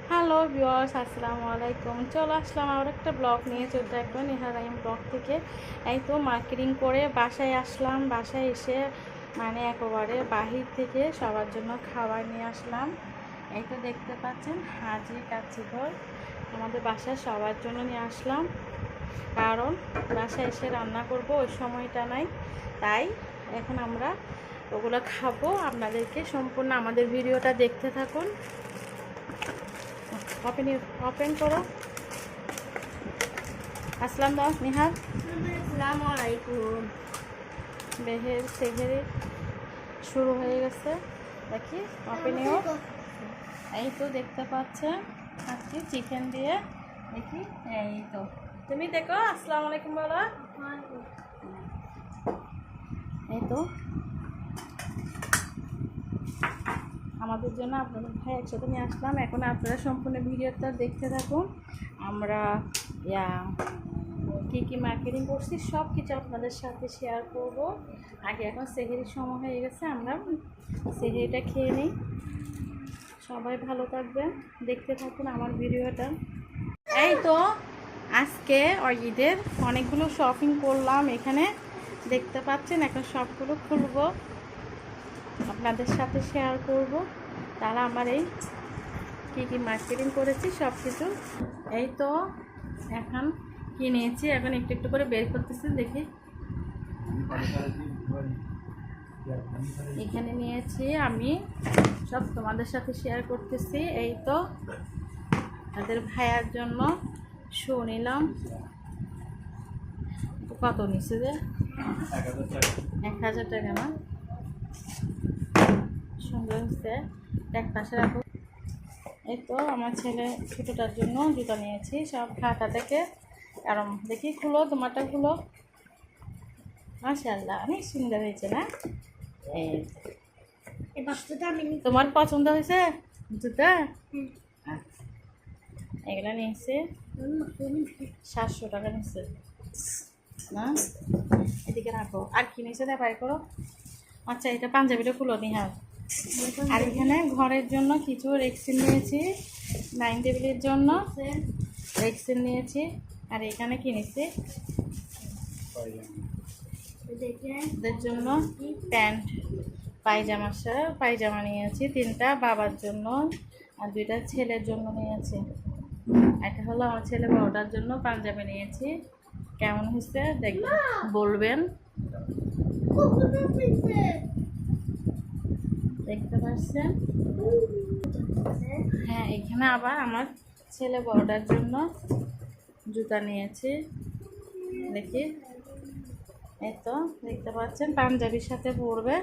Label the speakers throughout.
Speaker 1: Hello viewers, আসসালামু আলাইকুম। চলে আসলাম আবার একটা ব্লগ নিয়ে। চলতে একবার নেহা রাহিম ব্লগ থেকে। এই তো মার্কেটিং করে বাসায় আসলাম। বাসায় এসে মানে একেবারে বাহির থেকে সবার জন্য খাবার নিয়ে আসলাম। এই তো দেখতে পাচ্ছেন হাজি কাচ্চিঘর আমাদের বাসায় সবার জন্য নিয়ে আসলাম, কারণ বাসায় এসে রান্না করব ওই সময়টা নাই। তাই এখন আমরা ওগুলো খাবো। আপনাদেরকে সম্পূর্ণ আমাদের ভিডিওটা দেখতে থাকুন। ওপেন করো। আসসালাম দাও নিহার।
Speaker 2: আসসালামু আলাইকুম।
Speaker 1: বেহের সেহেরি শুরু হয়ে গেছে। দেখি ওপেনিও। এই তো দেখতে পাচ্ছেন আজকে চিকেন দিয়ে। দেখি এই তো তুমি দেখো। আসসালামু আলাইকুম বলো। এই তো আমাদের জন্য আপনাদের ভাই একসাথে নিয়ে আসলাম। এখন আপনারা সম্পূর্ণ ভিডিওটা দেখতে থাকুন। আমরা কী মার্কেটিং করছি সব কিছু আপনাদের সাথে শেয়ার করব। আগে এখন সেহেরির সময় হয়ে গেছে, আমরা সেহেরিটা খেয়ে নিই। সবাই ভালো থাকবেন, দেখতে থাকুন আমার ভিডিওটা। এই তো আজকে ঈদের অনেকগুলো শপিং করলাম এখানে দেখতে পাচ্ছেন। এখন সবগুলো খুলবো, আপনাদের সাথে শেয়ার করব। তারা আমার এই কী মার্কেটিং করেছি সব কিছু। এই তো এখন কিনেছি, এখন একটু একটু করে বের করতেছি। দেখি এখানে নিয়েছি আমি, সব তোমাদের সাথে শেয়ার করতেছি। এই তো তাদের ভাইয়ার জন্য শু নিলাম। কত নিচ্ছে যে 1000 টাকা না? সুন্দর হচ্ছে। এক পাশে রাখো। এই তো আমার ছেলে ছোটোটার জন্য জুতা নিয়েছি সব ঢাকা থেকে। কারণ দেখি খুলো, তোমারটা খুলো। মাশাআল্লাহ অনেক সুন্দর হয়েছে না? এই তোমার পছন্দ হয়েছে জুতা? আচ্ছা, এগুলো নিয়েছে 700 টাকা নিচ্ছে না? এদিকে রাখো। আর কি নিয়েছে দেখ, বাই করো। আচ্ছা, এটা পাঞ্জাবিটা খুলো নিহার। আর এখানে ঘরের জন্য কিছু রেক্সিন নিয়েছি, ডাইনিং টেবিলের জন্য রেক্সিন নিয়েছি। আর এখানে কিনেছি ওদের জন্য প্যান্ট, পায়জামা নিয়েছি 3টা, বাবার জন্য আর 2টা ছেলের জন্য নিয়েছি। একটা হলো আমার ছেলে বড়টার জন্য পাঞ্জাবি নিয়েছি। কেমন হয়েছে দেখবেন, বলবেন। দেখতে পাচ্ছেন? হ্যাঁ, এখানে আবার আমার ছেলে বড়টার জন্য জুতা নিয়েছি। দেখি এই তো দেখতে পাচ্ছেন পাঞ্জাবির সাথে পরবে।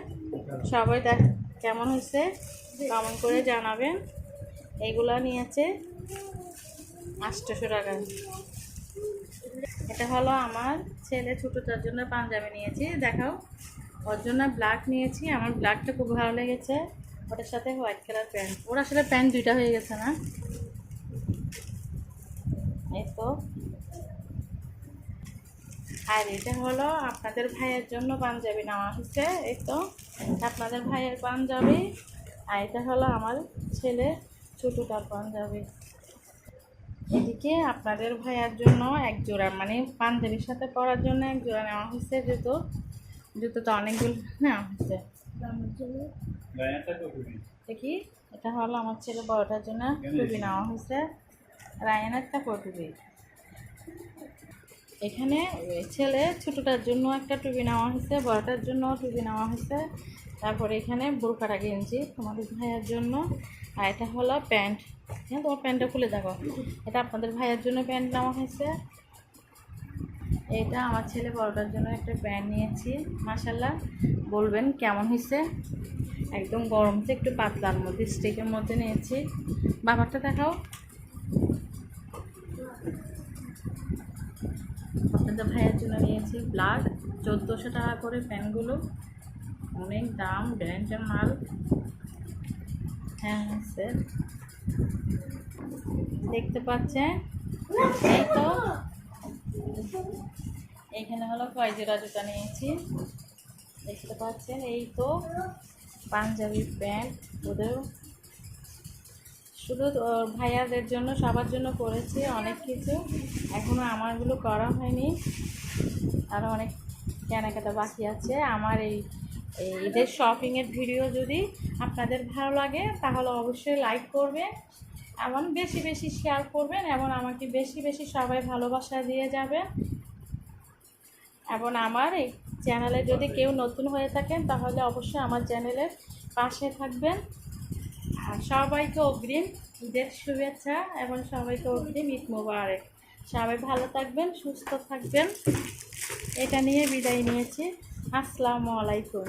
Speaker 1: সবাই কেমন হয়েছে কমেন্ট করে জানাবেন। এগুলো নিয়েছে 800 টাকা। এটা হলো আমার ছেলে ছোটোটার জন্য পাঞ্জাবি নিয়েছি। দেখাও। ওর জন্য ব্ল্যাক নিয়েছি, আমার ব্ল্যাকটা খুব ভালো লেগেছে। ওটার সাথে হোয়াইট কালার প্যান্ট। ওর আসলে প্যান্ট 2টা হয়ে গেছে না? এই তো। আর এটা হলো আপনাদের ভাইয়ের জন্য পাঞ্জাবি নেওয়া হচ্ছে। এই তো আপনাদের ভাইয়ের পাঞ্জাবি। আর এটা হলো আমার ছেলে ছোটোটার পাঞ্জাবি। এদিকে আপনাদের ভাইয়ার জন্য এক জোড়া, মানে পাঞ্জাবির সাথে পরার জন্য এক জোড়া নেওয়া হয়েছে। জুতো তো অনেকগুলো নেওয়া হয়েছে। দেখি এটা হলো আমার ছেলে বড়টার জন্য টুপি নেওয়া হয়েছে, রায়ানেরটা টুপি। এখানে ছেলে ছোটোটার জন্য একটা টুপি নেওয়া হয়েছে, বড়টার জন্য টুপি নেওয়া হয়েছে। তারপরে এখানে বোরকাটা গেঞ্জি তোমাদের ভাইয়ার জন্য। আর এটা হলো প্যান্ট। হ্যাঁ, তোমার প্যান্টটা খুলে দেখো। এটা আপনাদের ভাইয়ের জন্য প্যান্ট নেওয়া হয়েছে। এটা আমার ছেলে বড়টার জন্য একটা প্যান্ট নিয়েছি। মাশাআল্লাহ, বলবেন কেমন হয়েছে। একদম গরমতে একটু পাতলার মধ্যে স্টিকের মধ্যে নিয়েছি। বাবারটা দেখাও। আপনাদের ভাইয়ের জন্য নিয়েছি ব্ল্যাক, 1400 টাকা করে প্যান্টগুলো। অনেক দাম, ব্র্যান্ডের মাল। হ্যাঁ স্যার, দেখতে পাচ্ছেন। এই তো এইখানে হলো কয়জোড়া জুতা নিয়েছি, দেখতে পাচ্ছেন। এই তো পাঞ্জাবি প্যান্ট ওদের শুধু ভাইয়াদের জন্য সবার জন্য করেছি অনেক কিছু, এখনও আমারগুলো করা হয়নি, আরও অনেক কেনাকাটা বাকি আছে। আমার এই ঈদের শপিংয়ের ভিডিও যদি আপনাদের ভালো লাগে তাহলে অবশ্যই লাইক করবেন এবং বেশি বেশি শেয়ার করবেন এবং আমাকে বেশি বেশি সবাই ভালোবাসা দিয়ে যাবেন। এবং আমার এই চ্যানেলে যদি কেউ নতুন হয়ে থাকেন তাহলে অবশ্যই আমার চ্যানেলের পাশে থাকবেন। আর সবাইকে অগ্রিম ঈদের শুভেচ্ছা এবং সবাইকে অগ্রিম ঈদ মোবারক। সবাই ভালো থাকবেন, সুস্থ থাকবেন। এটা নিয়ে বিদায় নিয়েছি। আসসালামু আলাইকুম।